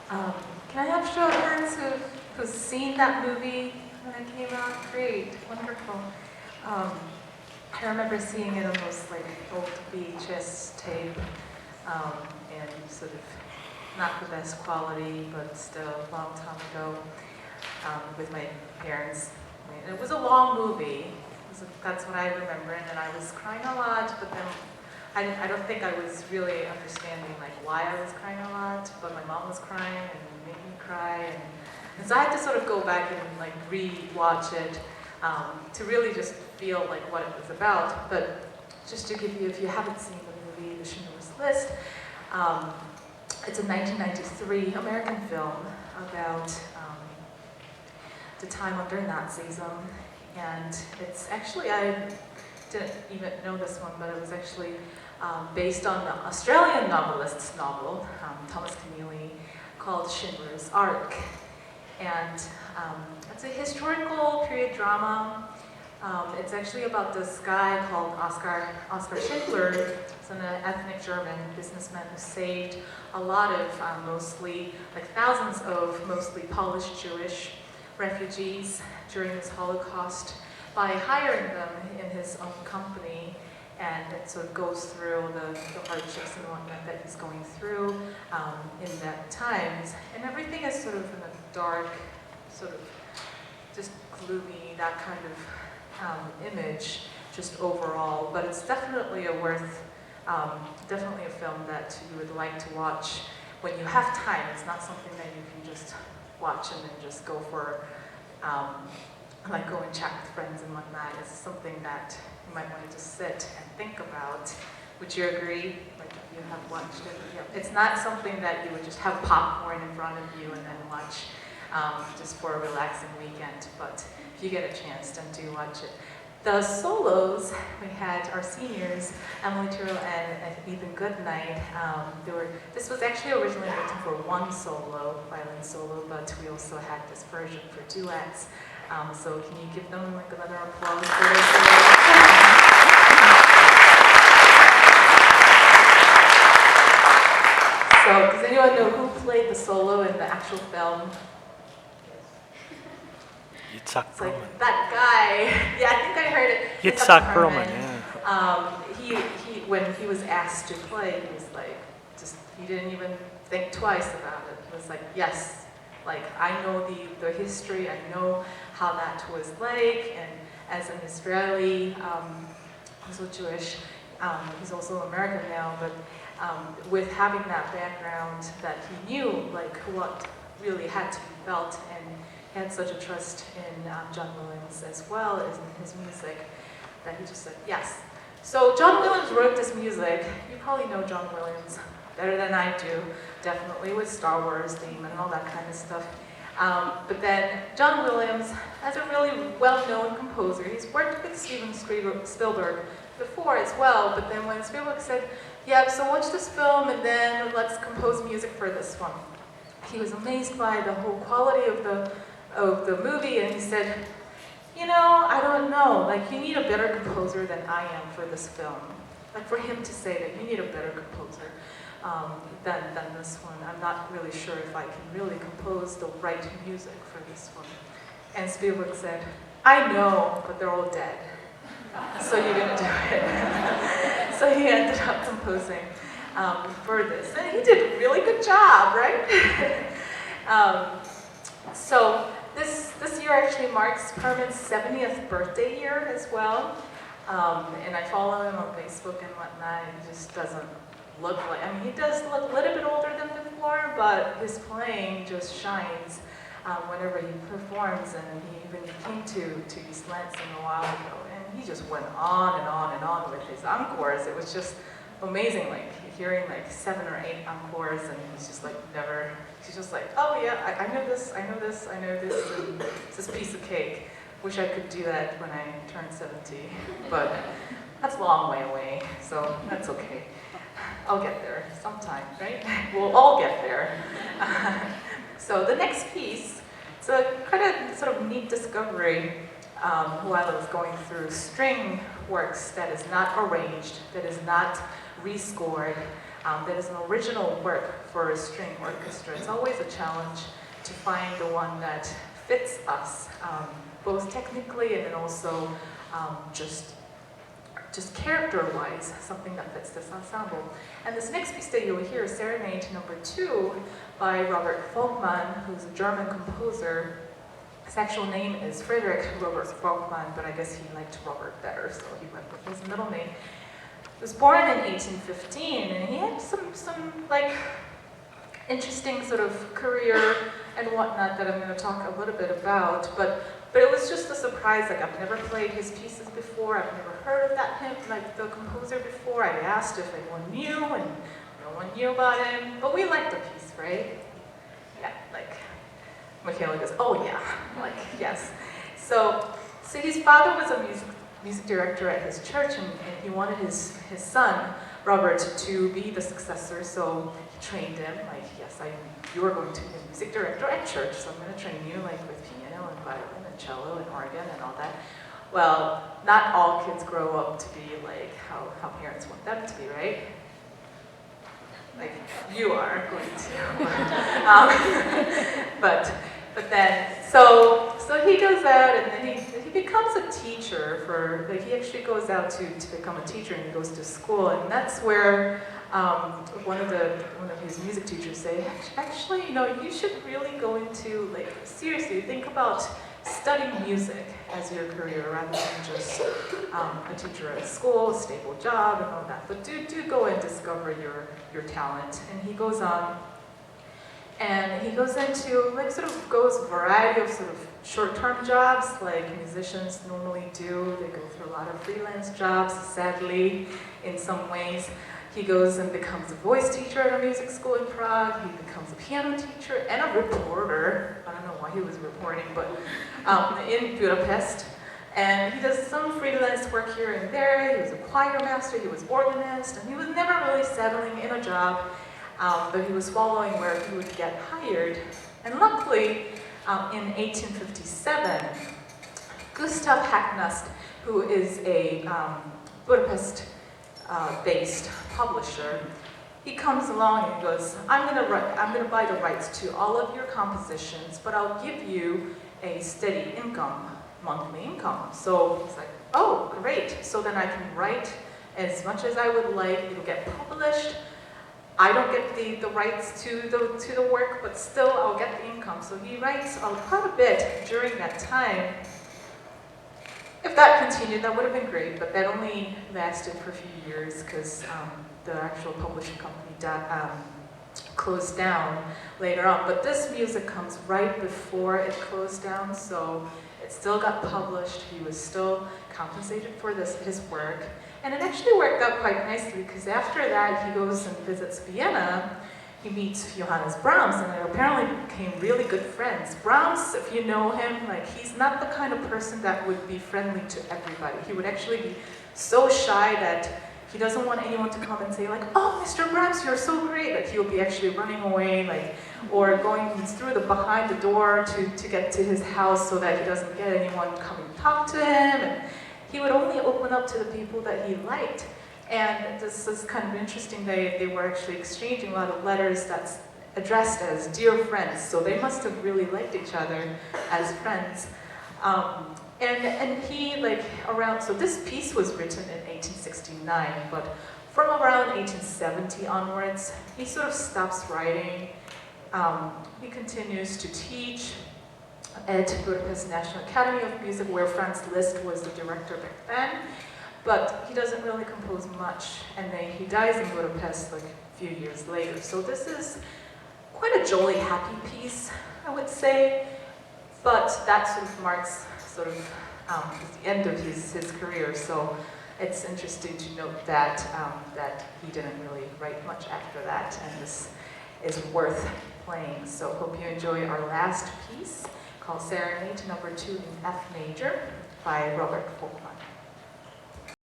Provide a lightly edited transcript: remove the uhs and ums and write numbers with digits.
Um, can I have show of hands who's seen that movie when it came out? Great, wonderful. Um, I remember seeing it on those like old VHS tape, um, and sort of not the best quality, but still a long time ago, with my parents. And it was a long movie. That's what I remember, and then I was crying a lot, but then I don't think I was really understanding like why I was crying a lot, but my mom was crying and made me cry, and so I had to sort of go back and like re-watch it to really just feel like what it was about. But just to give you, if you haven't seen the movie, The Schindler's List, it's a 1993 American film about the time under Nazism, and it's actually, I didn't even know this one, but it was actually based on the Australian novelist's novel, Thomas Keneally, called Schindler's Ark. And it's a historical period drama. It's actually about this guy called Oskar Schindler. He's an ethnic German businessman who saved a lot of mostly, like thousands of mostly Polish Jewish refugees during this Holocaust by hiring them in his own company, and it sort of goes through the hardships and whatnot that he's going through in that times. And everything is sort of in a dark, sort of just gloomy, that kind of image, just overall. But it's definitely definitely a film that you would like to watch when you have time. It's not something that you can just watch and then just go for, like go and chat with friends and whatnot. It's something that you might want to just sit and think about. Would you agree? Like if you have watched it, yeah. It's not something that you would just have popcorn in front of you and then watch just for a relaxing weekend. But if you get a chance, then do watch it. The solos, we had our seniors, Emily Turo and Ethan Goodnight. This was actually originally written for one solo, violin solo, but we also had this version for duets. So can you give them like another applause for their solo? So does anyone know who played the solo in the actual film? Yitzhak It's Perlman. like that guy. Yeah, I think I heard it. Yitzhak Perlman, yeah. He when he was asked to play, he was like, he didn't even think twice about it. He was like, yes, like I know the history, I know how that was like, and as an Israeli, also Jewish, he's also American now, but with having that background that he knew like what really had to be felt, and he had such a trust in John Williams as well as in his music that he just said yes. So John Williams wrote this music. You probably know John Williams better than I do, definitely with Star Wars theme and all that kind of stuff. But then John Williams, as a really well-known composer, he's worked with Steven Spielberg before as well, but then when Spielberg said, yeah, so watch this film and then let's compose music for this one, he was amazed by the whole quality of the movie, and he said, you know, I don't know, like you need a better composer than I am for this film. Like for him to say that you need a better composer than this one. I'm not really sure if I can really compose the right music for this one. And Spielberg said, I know, but they're all dead. So you're gonna do it. So he ended up composing for this. And he did a really good job, right? So this year actually marks Perlman's 70th birthday year as well. And I follow him on Facebook and whatnot, and he just doesn't look like, I mean, he does look a little bit older than before, but his playing just shines whenever he performs, and he even came to East Lansing a while ago, and he just went on and on and on with his encores. It was just amazing, like hearing like 7 or 8 encores, and he's just like he's just like, oh yeah, I know this, I know this, I know this, and it's this piece of cake. Wish I could do that when I turn 70, but that's a long way away, so that's okay. I'll get there sometime, right? We'll all get there. So the next piece, it's a kind of sort of neat discovery while I was going through string works that is not arranged, that is not rescored, that is an original work for a string orchestra. It's always a challenge to find the one that fits us, both technically and then also just character-wise, something that fits this ensemble. And this next piece that you'll hear is Serenade Number 2 by Robert Volkmann, who's a German composer. His actual name is Friedrich Robert Volkmann, but I guess he liked Robert better, so he went with his middle name. He was born in 1815, and he had some like interesting sort of career and whatnot that I'm going to talk a little bit about, but it was just a surprise. Like, I've never played his pieces before. I've never heard of the composer before. I asked if anyone knew, and no one knew about him. But we liked the piece, right? Yeah, like, Michaela goes, oh yeah, like, yes. So his father was a music director at his church, and he wanted his son, Robert, to be the successor, so he trained him, like, yes, you are going to be a music director at church, so I'm going to train you, like, with piano and violin and cello and organ and all that. Well, not all kids grow up to be like how parents want them to be, right? Like, you are going to. But then, so he goes out and then he becomes a teacher like, he actually goes out to become a teacher, and he goes to school, and that's where one of his music teachers say, actually, you should really go into, like, seriously think about studying music as your career rather than just a teacher at school, a stable job, and all that. But do go and discover your talent. And he goes on, and he goes into, like, sort of goes a variety of sort of short-term jobs, like musicians normally do. They go through a lot of freelance jobs, sadly, in some ways. He goes and becomes a voice teacher at a music school in Prague. He becomes a piano teacher and a reporter. I don't know why he was reporting, but in Budapest. And he does some freelance work here and there. He was a choir master, he was organist, and he was never really settling in a job, but he was following where he would get hired. And luckily, in 1857, Gustav Hacknust, who is a Budapest based publisher, he comes along and he goes, I'm gonna buy the rights to all of your compositions, but I'll give you a steady income, monthly income. So he's like, oh, great. So then I can write as much as I would like. It'll get published. I don't get the rights to the work, but still I'll get the income. So he writes quite a bit during that time. If that continued, that would have been great, but that only lasted for a few years because the actual publishing company closed down later on. But this music comes right before it closed down, so it still got published. He was still compensated for his work. And it actually worked out quite nicely because after that he goes and visits Vienna. He meets Johannes Brahms, and they apparently became really good friends. Brahms, if you know him, like, he's not the kind of person that would be friendly to everybody. He would actually be so shy that he doesn't want anyone to come and say, like, oh, Mr. Brahms, you're so great. Like, he would be actually running away, like, or going through behind the door to get to his house so that he doesn't get anyone coming to talk to him. And he would only open up to the people that he liked. And this is kind of interesting. They were actually exchanging a lot of letters that's addressed as dear friends. So they must have really liked each other as friends. And he, like, so this piece was written in 1869, but from around 1870 onwards, he sort of stops writing. He continues to teach at Budapest National Academy of Music, where Franz Liszt was the director back then. But he doesn't really compose much, and then he dies in Budapest like a few years later. So this is quite a jolly, happy piece, I would say, but that sort of marks sort of the end of his career. So it's interesting to note that that he didn't really write much after that, and this is worth playing. So hope you enjoy our last piece called Serenade Number 2 in F major by Robert Volkmann.